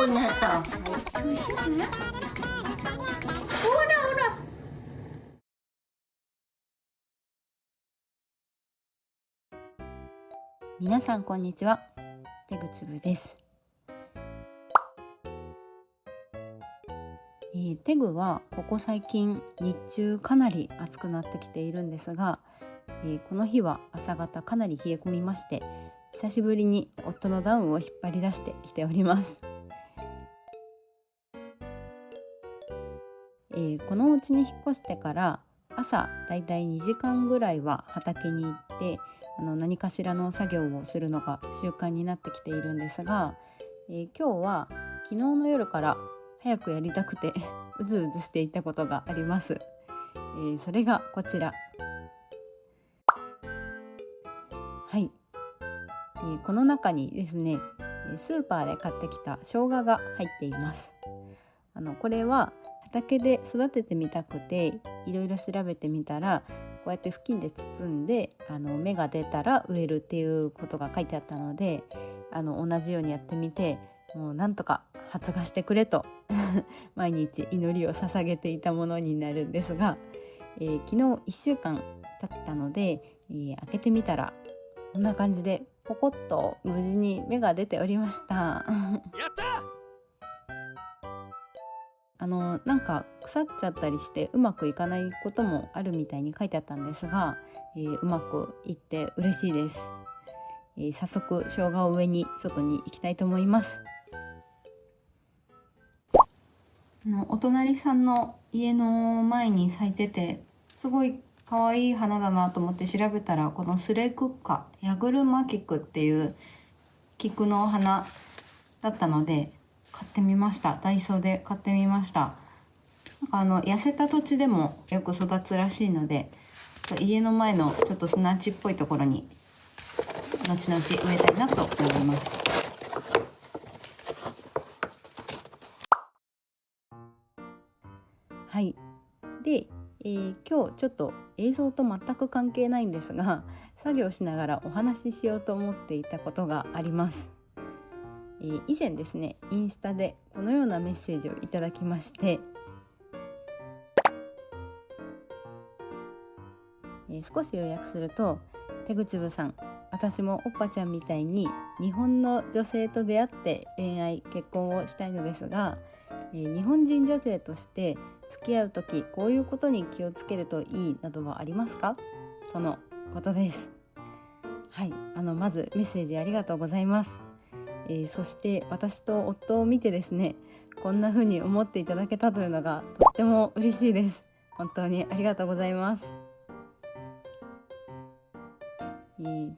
くなった。ほらほら。皆さんこんにちは。テグツブです。テグはここ最近日中かなり暑くなってきているんですが、この日は朝方かなり冷え込みまして、久しぶりに夫のダウンを引っ張り出してきております。このお家に引っ越してから朝だいたい2時間ぐらいは畑に行って何かしらの作業をするのが習慣になってきているんですが、今日は昨日の夜から早くやりたくてうずうずしていたことがあります。それがこちら。はい、この中にですね、スーパーで買ってきた生姜が入っています。これは畑で育ててみたくていろいろ調べてみたら、こうやって布巾で包んで芽が出たら植えるっていうことが書いてあったので、同じようにやってみて、もうなんとか発芽してくれと毎日祈りを捧げていたものになるんですが、昨日1週間経ったので、開けてみたらこんな感じでポコッと無事に芽が出ておりましたやったなんか腐っちゃったりしてうまくいかないこともあるみたいに書いてあったんですが、うまくいって嬉しいです。早速生姜を上に外に行きたいと思います。お隣さんの家の前に咲いててすごい可愛い花だなと思って調べたら、このスレクッカヤグルマキクっていう菊の花だったので買ってみました。ダイソーで買ってみました。痩せた土地でもよく育つらしいので、家の前のちょっと砂地っぽいところに後々植えたいなと思います。はい。で、今日ちょっと映像と全く関係ないんですが、作業しながらお話ししようと思っていたことがあります。以前ですね、インスタでこのようなメッセージをいただきまして、少し要約すると、手口部さん、私もおっぱちゃんみたいに日本の女性と出会って恋愛結婚をしたいのですが、日本人女性として付き合うときこういうことに気をつけるといいなどはありますか、とのことです。はい、まずメッセージありがとうございます。そして私と夫を見てですね、こんな風に思っていただけたというのがとっても嬉しいです。本当にありがとうございます。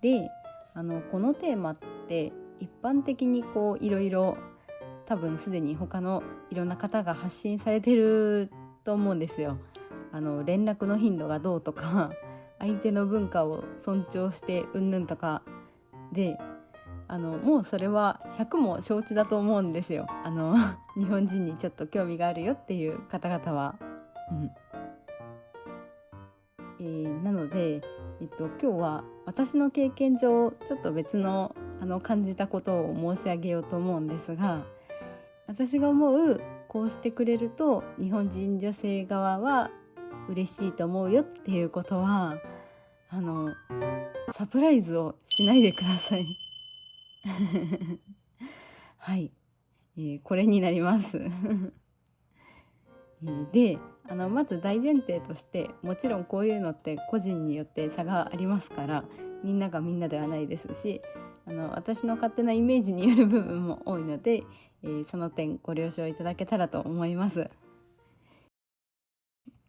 で、このテーマって一般的にこういろいろ多分すでに他のいろんな方が発信されてると思うんですよ。連絡の頻度がどうとか相手の文化を尊重してうんぬんとかで、もうそれは100も承知だと思うんですよ。日本人にちょっと興味があるよっていう方々は、なので、今日は私の経験上ちょっと別の感じたことを申し上げようと思うんですが、私が思うこうしてくれると日本人女性側は嬉しいと思うよっていうことは、サプライズをしないでくださいはい、これになりますで、まず大前提として、もちろんこういうのって個人によって差がありますから、みんながみんなではないですし、私の勝手なイメージによる部分も多いので、その点ご了承いただけたらと思います。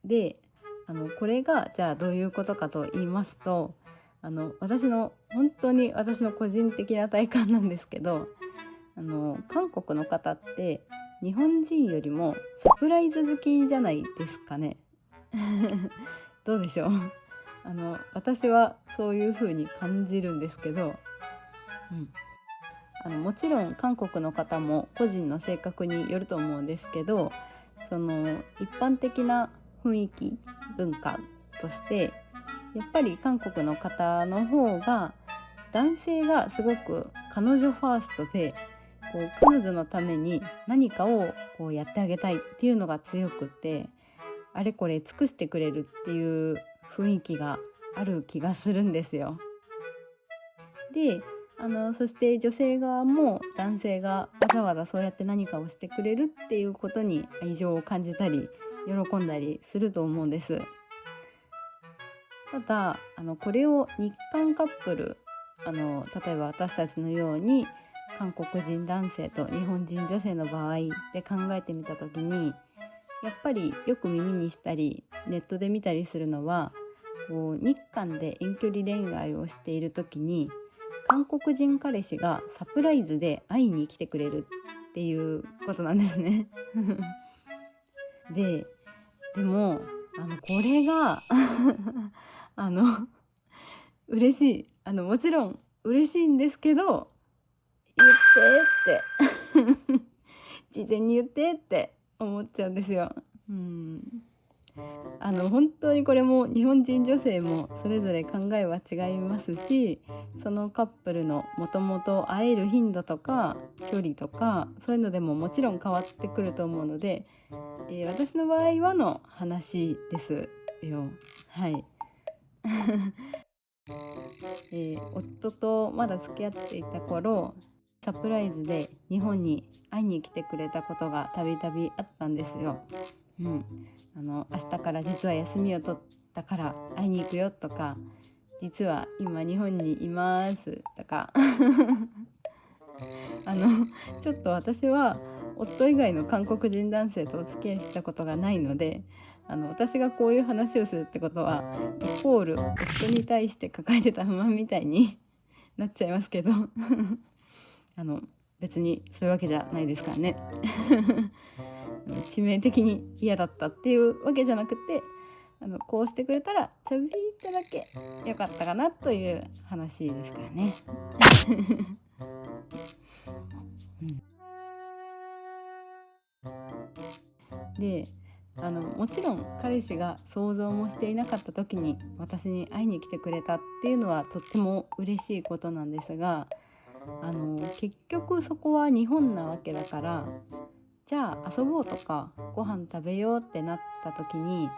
で、これがじゃあどういうことかと言いますと、本当に私の個人的な体感なんですけど、韓国の方って日本人よりもサプライズ好きじゃないですかねどうでしょう私はそういう風に感じるんですけど、もちろん韓国の方も個人の性格によると思うんですけど、その一般的な雰囲気文化としてやっぱり韓国の方の方が男性がすごく彼女ファーストで、こう彼女のために何かをこうやってあげたいっていうのが強くって、あれこれ尽くしてくれるっていう雰囲気がある気がするんですよ。でそして女性側も男性がわざわざそうやって何かをしてくれるっていうことに愛情を感じたり喜んだりすると思うんです。ただこれを日韓カップル、例えば私たちのように韓国人男性と日本人女性の場合で考えてみた時に、やっぱりよく耳にしたりネットで見たりするのは、こう日韓で遠距離恋愛をしている時に韓国人彼氏がサプライズで会いに来てくれるっていうことなんですねでもこれが嬉しい、もちろん嬉しいんですけど、言ってって事前に言ってって思っちゃうんですよ。本当にこれも日本人女性もそれぞれ考えは違いますし、そのカップルのもともと会える頻度とか距離とかそういうのでももちろん変わってくると思うので、私の場合はの話ですよ。はい夫とまだ付き合っていた頃、サプライズで日本に会いに来てくれたことがたびたびあったんですよ。明日から実は休みを取ったから会いに行くよとか、実は今日本にいますとかちょっと私は夫以外の韓国人男性とお付き合いしたことがないので、私がこういう話をするってことはイコール夫に対して抱えてた不満みたいになっちゃいますけど別にそういうわけじゃないですからね致命的に嫌だったっていうわけじゃなくて、こうしてくれたらちょびっとだけ良かったかなという話ですからねでもちろん彼氏が想像もしていなかった時に私に会いに来てくれたっていうのはとっても嬉しいことなんですが、結局そこは日本なわけだから、じゃあ遊ぼうとかご飯食べようってなった時に、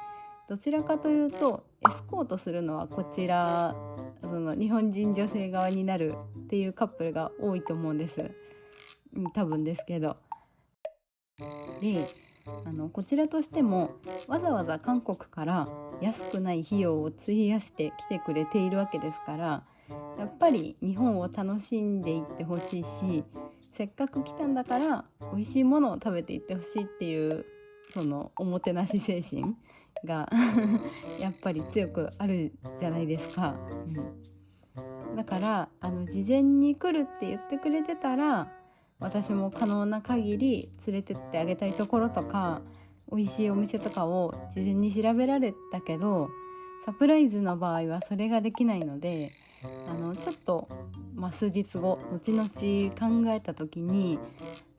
どちらかというとエスコートするのはこちら、その日本人女性側になるっていうカップルが多いと思うんです。多分ですけど。でこちらとしてもわざわざ韓国から安くない費用を費やして来てくれているわけですから、やっぱり日本を楽しんでいってほしいし、せっかく来たんだから美味しいものを食べていってほしいっていうそのおもてなし精神がやっぱり強くあるじゃないですか。だから事前に来るって言ってくれてたら、私も可能な限り連れてってあげたいところとか美味しいお店とかを事前に調べられたけど、サプライズの場合はそれができないので、ちょっと、数日後後々考えた時に、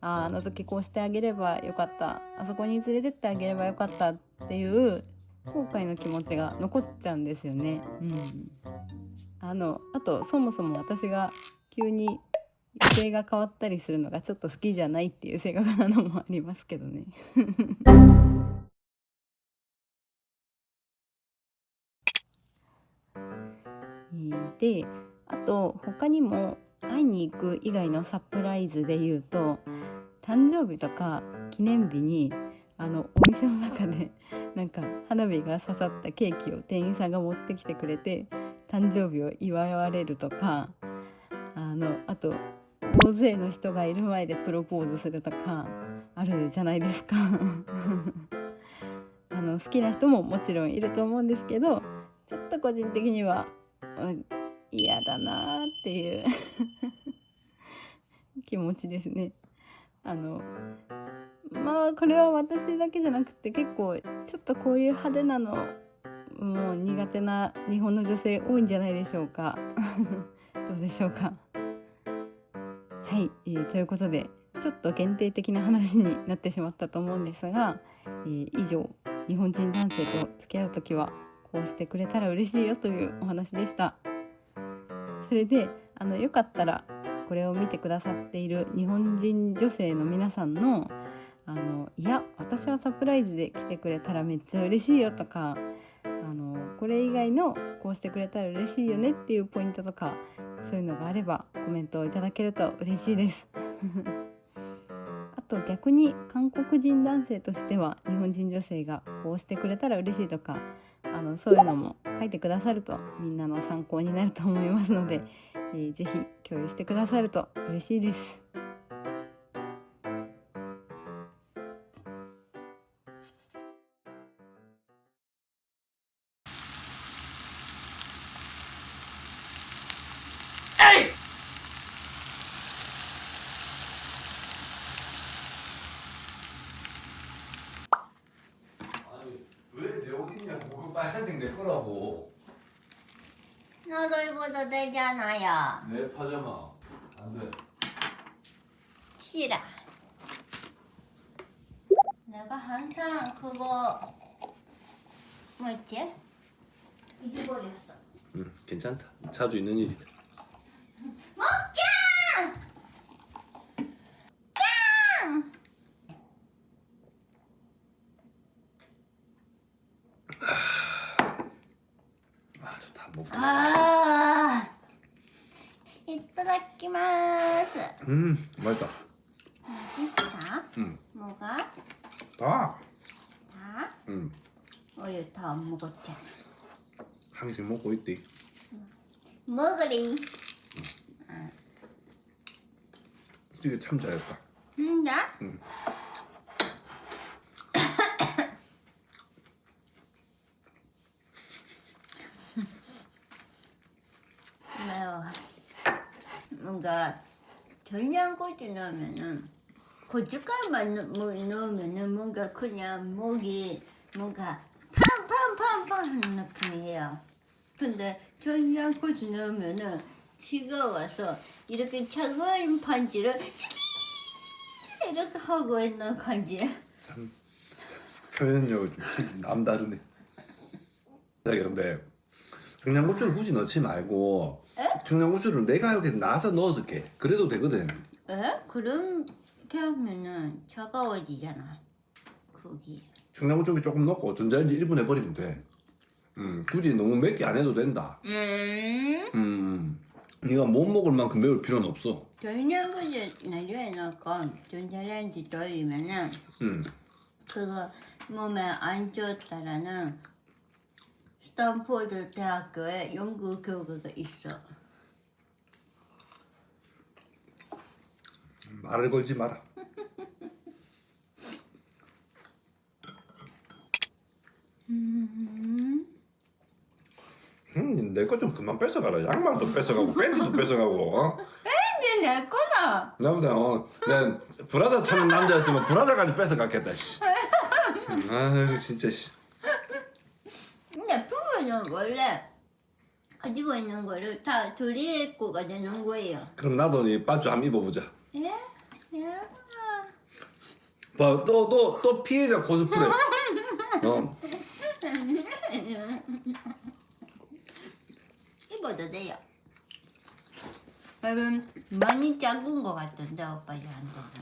あの時こうしてあげればよかった、あそこに連れてってあげればよかったっていう後悔の気持ちが残っちゃうんですよね。あとそもそも私が急に予定が変わったりするのがちょっと好きじゃないっていう性格なのもありますけどねで、あと他にも会いに行く以外のサプライズで言うと、誕生日とか記念日にお店の中でなんか花火が刺さったケーキを店員さんが持ってきてくれて誕生日を祝われるとか、あと大勢の人がいる前でプロポーズするとかあるじゃないですか好きな人ももちろんいると思うんですけど、ちょっと個人的には嫌だなっていう気持ちですね。これは私だけじゃなくて結構ちょっとこういう派手なのもう苦手な日本の女性多いんじゃないでしょうかどうでしょうか。はい、ということでちょっと限定的な話になってしまったと思うんですが、以上日本人男性と付き合うときはこうしてくれたら嬉しいよというお話でした。それでよかったらこれを見てくださっている日本人女性の皆さんのいや私はサプライズで来てくれたらめっちゃ嬉しいよとかこれ以外のこうしてくれたら嬉しいよねっていうポイントとかそういうのがあればコメントをいただけると嬉しいですあと逆に韓国人男性としては日本人女性がこうしてくれたら嬉しいとかそういうのも書いてくださるとみんなの参考になると思いますので、ぜひ共有してくださると嬉しいです。왜 내 옷 입냐고. 그거 빨간색 내 거라고. 너도 입어도 되잖아요. 내 파자마. 안 돼. 싫어. 내가 항상 그거 뭐였지? 잊어버렸어. 응, 괜찮다. 자주 있는 일이다. 먹자! 짱! 아, 좋다. 먹자. 아, 이따다키마스. 맛있다. 맛있어? 응. 뭐가? 다. 다? 응. 우유 더 안 먹었잖아. 한개씩 먹고 있디. 먹으리. 찌개 참 잘했다. 나? 응. 매워. 뭔가 전양고추 넣으면은 고춧가루만 넣으면은 뭔가 그냥 목이 뭔가 팡팡팡팡 하는 느낌이에요. 근데 전양고추 넣으면은 지겨워서 이렇게 작은 반지를 이렇게 하고 있는感じ. 표현력이 좀 남다르네. 근데 청양고추를 굳이 넣지 말고 청양고추를 내가 이렇게 나서 넣어줄게. 그래도 되거든. 에? 그렇게 하면은 차가워지잖아. 거기. 청양고추 조금 넣고 전자레인지 1분 해버리면 돼. 굳이 너무 맵게 안 해도 된다. 네가 못 먹을 만큼 매울 필요는 없어. 전자레인지 나중에 넣고 전자레인지 돌리면은 그거 몸에 안 좋다라는 스탠포드 대학교에 연구 결과가 있어. 말을 걸지 마라. 내 거 좀 그만 뺏어가라. 양말도 뺏어가고 팬티도 뺏어가고. 어? 이제 내 거다. 나보다 내 브라자 찾는 남자였으면 브라자까지 뺏어갔겠다. 씨. 아이고 진짜. 씨. 근데 부부는 원래 가지고 있는 거를 다 둘이 거가 되는 거예요. 그럼 나도 이 반주 한번 입어보자. 예? 예? 봐, 또 피해자 코스프레. 입어도 돼요. 여러분 많이 작은 거 같던데 오빠들한테는.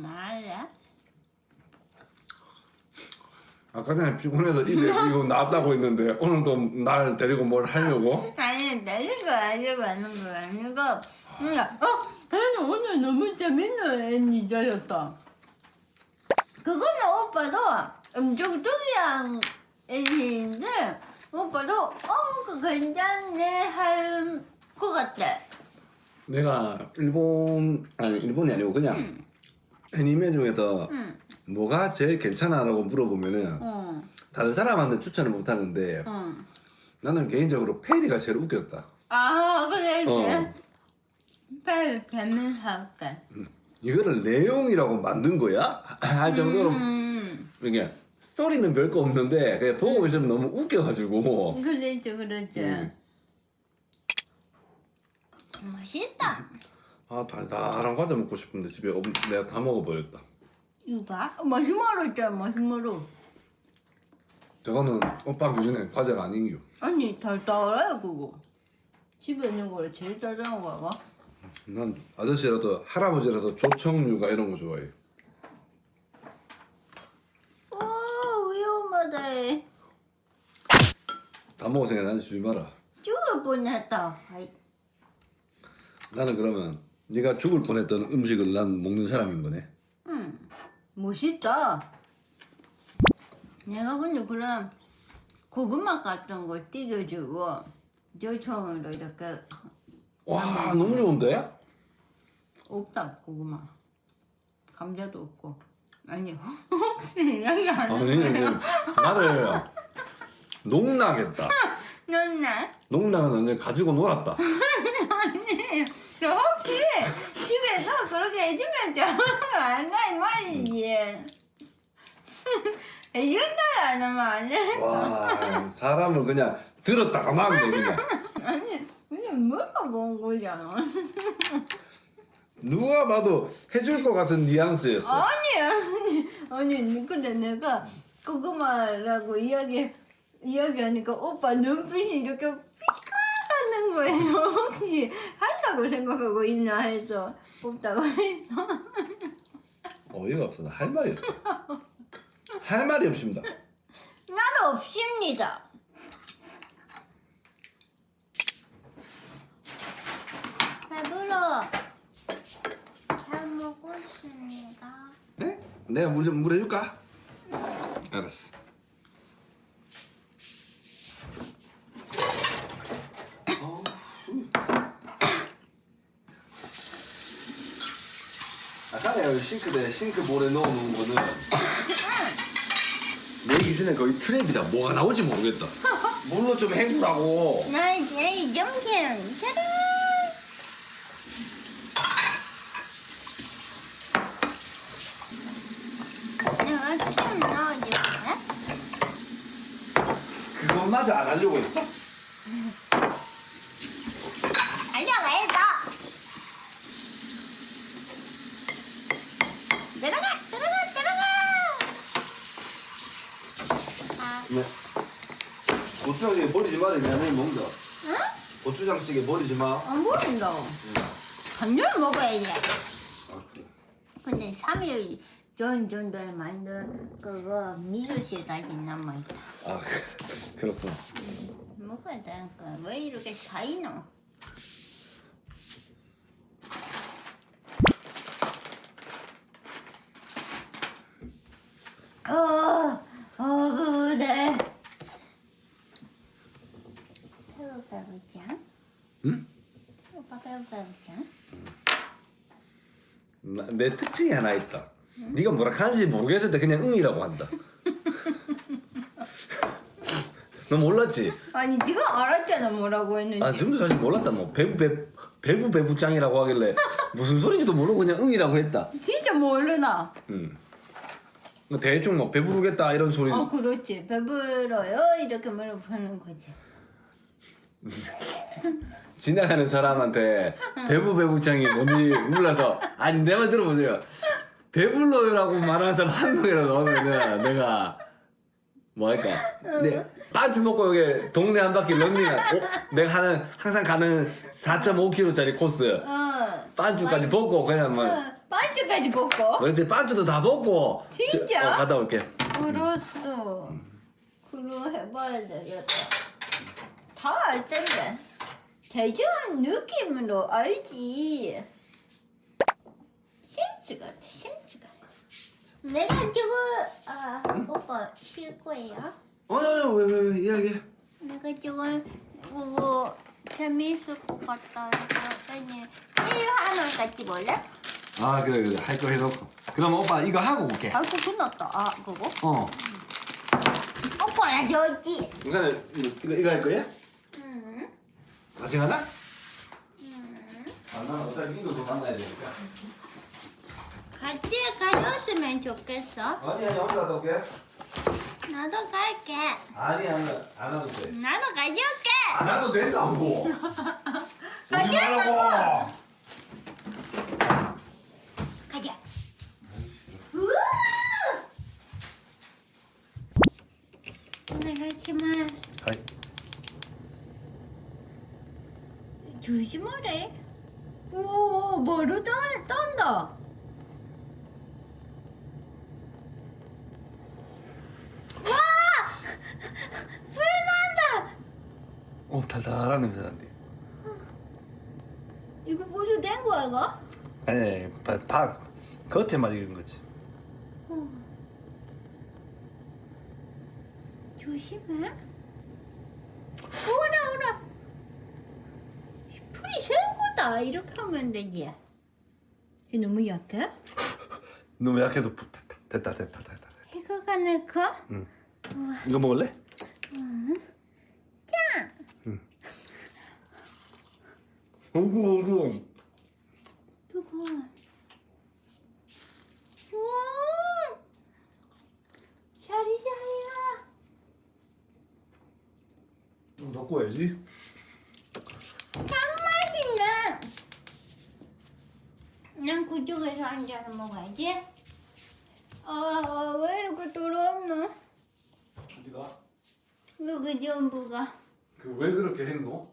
말해? 아까 전에 피곤해서 입에 이거 나왔다고 했는데 오늘도 날 데리고 뭘 하려고? 아니 내리고 하려고 하는 거 아니고 그냥 아니 오늘 너무 재밌는 애니 잘렸다. 그거는 오빠도 엄청 특이한 애니인데 오빠도 그 괜찮네 할 것 같아. 내가 일본이 아니고 그냥 애니메 중에서 뭐가 제일 괜찮아라고 물어보면은 다른 사람한테 추천을 못 하는데 나는 개인적으로 페리가 제일 웃겼다. 아 그래 이제 뱀을 할게. 이거를 내용이라고 만든 거야? 할 정도로 이게 스토리는 별거 없는데 그냥 보고 있으면 너무 웃겨가지고. 그렇지. 맛있다. 아 달달한 과자 먹고 싶은데 집에 내가 다 먹어버렸다. 이거? 마시멜로 있잖아 마시멜로. 저거는 오빠 기준에 과자가 아닌겨. 아니 달달해 그거. 집에 있는 거를 제일 짜장한 거가? 난 아저씨라도 할아버지라도 조청류가 이런 거 좋아해. 위험하다. 다 먹었으니까 나한테 주지 마라. 죽을 뻔했다. 아이. 나는 그러면 네가 죽을 뻔했던 음식을 난 먹는 사람인 거네. 멋있다. 내가 근데 그럼 고구마 같은 거 튀겨주고 조청으로 이렇게 와 너무 좋은데? 없다 고구마. 감자도 없고. 아니 혹시 이야기 안 해? 아니 나를 농락했다. 넌나? 농락은 언제 가지고 놀았다. 아니 너 혹시 집에서 그렇게 해주면 좀안가 이 말이지. 해준다라는 말 아니야? 와 사람을 그냥 들었다가 막네 그냥. 아니 그냥 물어본 거잖아. 누가 봐도 해줄 것 같은 뉘앙스였어. 아니 근데 내가 고구마라고 이야기하니까 오빠 눈빛이 이렇게 삐까하는 거예요. 혹시 한다고 생각하고 있나 해서 없다고 해서. 어이가 없어. 나 할 말이 없다. 할 말이 없습니다. 나도 없습니다. 배불러. 잘 먹었습니다. 네? 내가 물 해줄까? 알았어. 아까 싱크볼에 넣어놓은 거는 내 기준에 거의 트랩이다. 뭐가 나올지 모르겠다. 물로 좀 헹구라고. 나의 정신 차려. 내가 좀 넣어줄게. 그것마저 안 하려고 했어? 알려가야죠. 들어가. 아, 네. 고추장찌개 버리지 마라. 내가 먹는다. 응? 고추장찌개 버리지 마. 안 보인다. 간장 먹어야지. 아, 그래. 근데 3일 전 정도에 만든 그거 미술실 아직 남아있다. 아 그렇구나. 먹어야 되니까 왜 이렇게 쌓이노? 그래. 배고프지 않아? 응? 오빠 배고프지 않아? 내 특징이 하나 있다. 네가 뭐라 하는지 모르겠을 때 그냥 응이라고 한다. 너 몰랐지? 아니 지금 알았잖아 뭐라고 했는지. 아 지금도 사실 몰랐다. 뭐 배부짱이라고 하길래 무슨 소리인지도 모르고 그냥 응이라고 했다. 진짜 모르나? 응. 뭐 대충 뭐 배부르겠다 이런 소리. 그렇지. 배불러요 이렇게 물어보는 거지. 지나가는 사람한테 배부짱이 뭔지 몰라서 아니 내 말 들어보세요. 배불러요라고 말하는 사람 한 명이라도 오면은 내가 뭐 할까? 네, 빤주 먹고 여기 동네 한 바퀴 런닝. 내가 항상 가는 4.5km짜리 코스. 빤주까지 먹고 그냥 뭐. 반주까지 먹고? 그렇지 빤주도 다 먹고. 진짜? 갔다 올게. 그렇소. 그럼 해봐야 되겠다. 다 알 텐데. 대충 느낌으로 알지. 센스 같아, 센스 같아. 내가 저거 오빠 쉴 거예요? 왜 이야기해. 내가 저거 그거 재미있을 것 같다. 그랬더니 이거 하나 같이 볼래? 아 그래 할 거 해놓고. 그럼 오빠 이거 하고 올게. 아이고 끝났다. 그거? 오빠랑 좋지. 우선은 이거 할 거야? 응. 같이 가나? 나는 어차피 이거도 만나야 되니까. 같이 가줬으면 좋겠어. 아니 혼자 갔다 올게. 나도 갈게. 아니 안 와도 돼. 나도 가줄게. 안 와도 된다고. 오지 가져가고. 말라고. 가자. 우와! 오늘 같이만. 하이. 조심하래. 오, 뭐로 딴다. 달달한 냄새 난대. 이거 벌써 된 거야, 이거? 아니, 밥 겉에만 익은 거지. 조심해. 오라. 풀이 센 거다. 이렇게 하면 되지. 얘 너무 약해? 너무 약해도 됐다. 이거가 내 거? 응. 이거 먹을래? 짠! 어구. 뜨거워. 우와! 샤리샤리야. 좀 더 구워야지. 짱 맛있네. 난 그쪽에서 앉아서 먹어야지. 왜 이렇게 더럽노? 어디가? 여기 전부가. 왜 그렇게 했노?